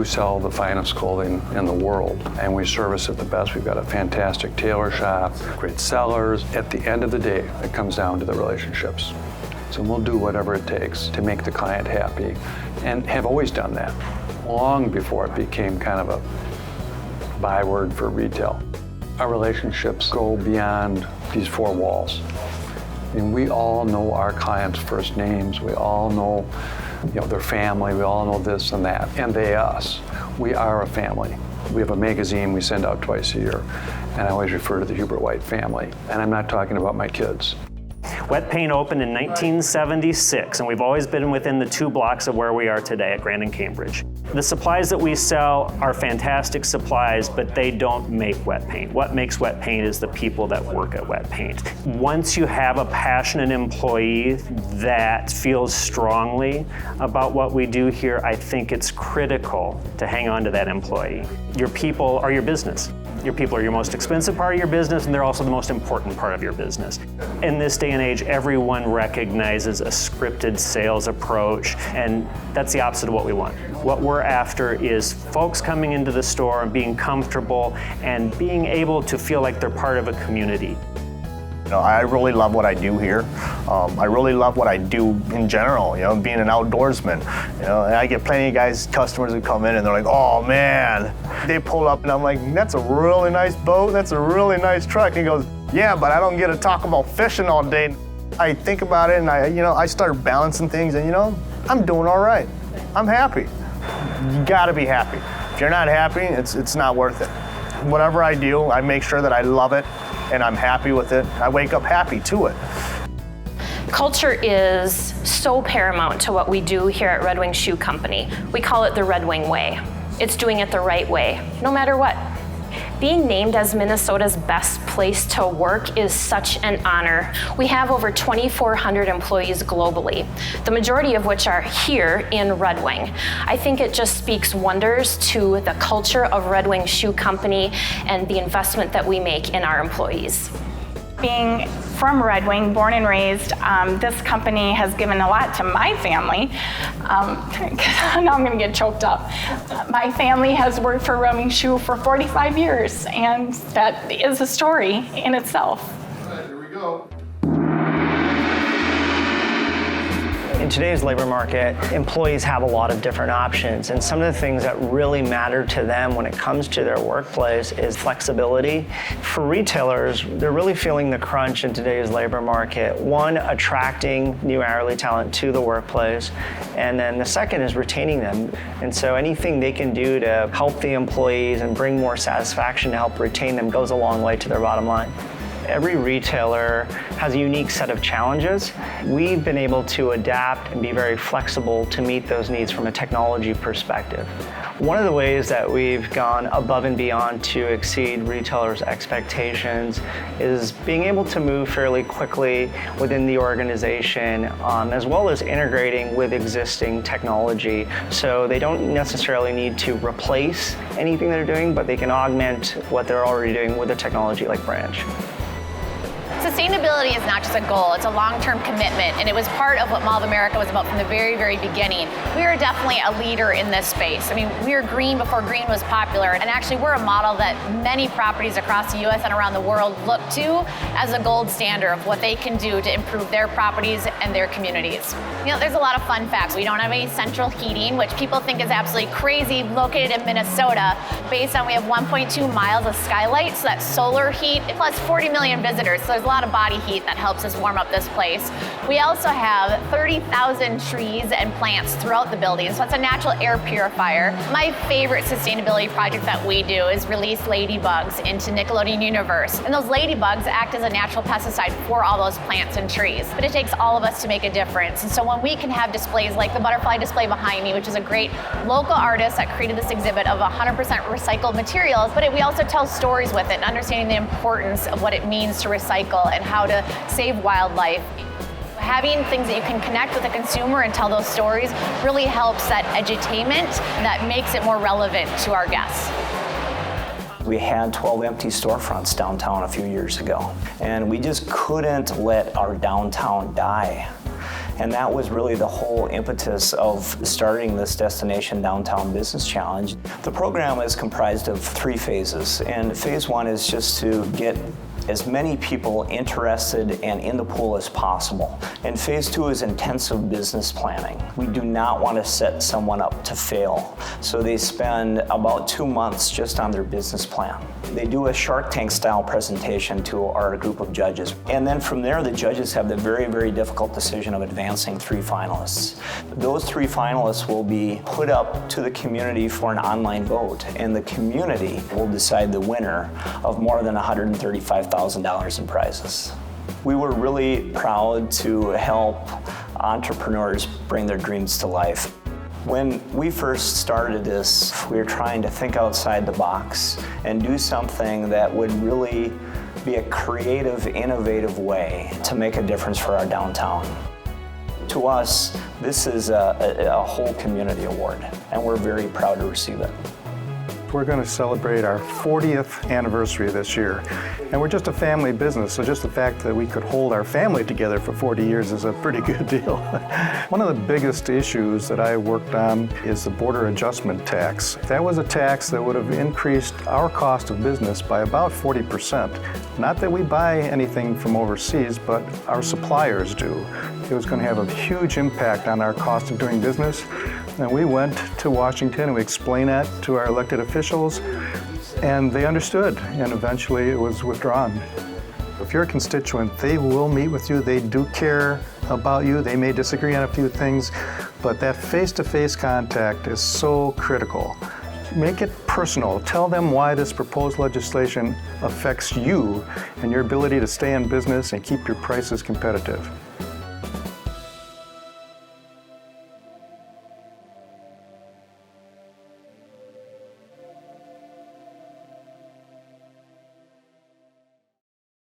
do sell the finest clothing in the world, and we service it the best. We've got a fantastic tailor shop, great sellers. At the end of the day, it comes down to the relationships. So we'll do whatever it takes to make the client happy, and have always done that, long before it became kind of a byword for retail. Our relationships go beyond these four walls. I mean, we all know our clients' first names. We all know, their family. We all know this and that, and they us. We are a family. We have a magazine we send out twice a year, and I always refer to the HUBERT White family. And I'm not talking about my kids. Wet Paint opened in 1976, and we've always been within the 2 blocks of where we are today at Grand and Cambridge. The supplies that we sell are fantastic supplies, but they don't make wet paint. What makes wet paint is the people that work at Wet Paint. Once you have a passionate employee that feels strongly about what we do here, I think it's critical to hang on to that employee. Your people are your business. Your people are your most expensive part of your business, and they're also the most important part of your business. In this day and age, everyone recognizes a scripted sales approach, and that's the opposite of what we want. What we're after is folks coming into the store and being comfortable and being able to feel like they're part of a community. I really love what I do here. I really love what I do in general, being an outdoorsman. And I get plenty of customers who come in and they're like, oh man. They pull up and I'm like, that's a really nice boat, that's a really nice truck. And he goes, yeah, but I don't get to talk about fishing all day. I think about it and I start balancing things and I'm doing all right. I'm happy. You gotta be happy. If you're not happy, it's not worth it. Whatever I do, I make sure that I love it and I'm happy with it. I wake up happy to it. Culture is so paramount to what we do here at Red Wing Shoe Company. We call it the Red Wing way. It's doing it the right way, no matter what. Being named as Minnesota's best place to work is such an honor. We have over 2,400 employees globally, the majority of which are here in Red Wing. I think it just speaks wonders to the culture of Red Wing Shoe Company and the investment that we make in our employees. Being from Red Wing, born and raised, this company has given a lot to my family. Now I'm going to get choked up. My family has worked for Red Wing Shoe for 45 years, and that is a story in itself. All right, here we go. In today's labor market, employees have a lot of different options, and some of the things that really matter to them when it comes to their workplace is flexibility. For retailers, they're really feeling the crunch in today's labor market. One, attracting new hourly talent to the workplace, and then the second is retaining them. And so anything they can do to help the employees and bring more satisfaction to help retain them goes a long way to their bottom line. Every retailer has a unique set of challenges. We've been able to adapt and be very flexible to meet those needs from a technology perspective. One of the ways that we've gone above and beyond to exceed retailers' expectations is being able to move fairly quickly within the organization, as well as integrating with existing technology. So they don't necessarily need to replace anything they're doing, but they can augment what they're already doing with a technology like Branch. Sustainability is not just a goal, it's a long-term commitment, and it was part of what Mall of America was about from the very, very beginning. We are definitely a leader in this space. I mean, we were green before green was popular, and actually we're a model that many properties across the U.S. and around the world look to as a gold standard of what they can do to improve their properties and their communities. There's a lot of fun facts. We don't have any central heating, which people think is absolutely crazy, located in Minnesota, based on we have 1.2 miles of skylight, so that's solar heat, plus 40 million visitors, so there's a lot of body heat that helps us warm up this place. We also have 30,000 trees and plants throughout the building, so it's a natural air purifier. My favorite sustainability project that we do is release ladybugs into Nickelodeon Universe, and those ladybugs act as a natural pesticide for all those plants and trees. But it takes all of us to make a difference, and so when we can have displays like the butterfly display behind me, which is a great local artist that created this exhibit of 100% recycled materials, but we also tell stories with it and understanding the importance of what it means to recycle and how to save wildlife. Having things that you can connect with the consumer and tell those stories really helps that edutainment that makes it more relevant to our guests. We had 12 empty storefronts downtown a few years ago, and we just couldn't let our downtown die. And that was really the whole impetus of starting this Destination Downtown Business Challenge. The program is comprised of 3 phases, and phase 1 is just to get as many people interested and in the pool as possible. And phase 2 is intensive business planning. We do not want to set someone up to fail. So they spend about 2 months just on their business plan. They do a Shark Tank style presentation to our group of judges. And then from there, the judges have the very, very difficult decision of advancing 3 finalists. Those 3 finalists will be put up to the community for an online vote, and the community will decide the winner of more than $135,000 in prizes. We were really proud to help entrepreneurs bring their dreams to life. When we first started this, we were trying to think outside the box and do something that would really be a creative, innovative way to make a difference for our downtown. To us, this is a whole community award, and we're very proud to receive it. We're going to celebrate our 40th anniversary this year. And we're just a family business, so just the fact that we could hold our family together for 40 years is a pretty good deal. One of the biggest issues that I worked on is the border adjustment tax. That was a tax that would have increased our cost of business by about 40%. Not that we buy anything from overseas, but our suppliers do. It was going to have a huge impact on our cost of doing business. And we went to Washington and we explained that to our elected officials, and they understood, and eventually it was withdrawn. If you're a constituent, they will meet with you. They do care about you. They may disagree on a few things, but that face-to-face contact is so critical. Make it personal. Tell them why this proposed legislation affects you and your ability to stay in business and keep your prices competitive.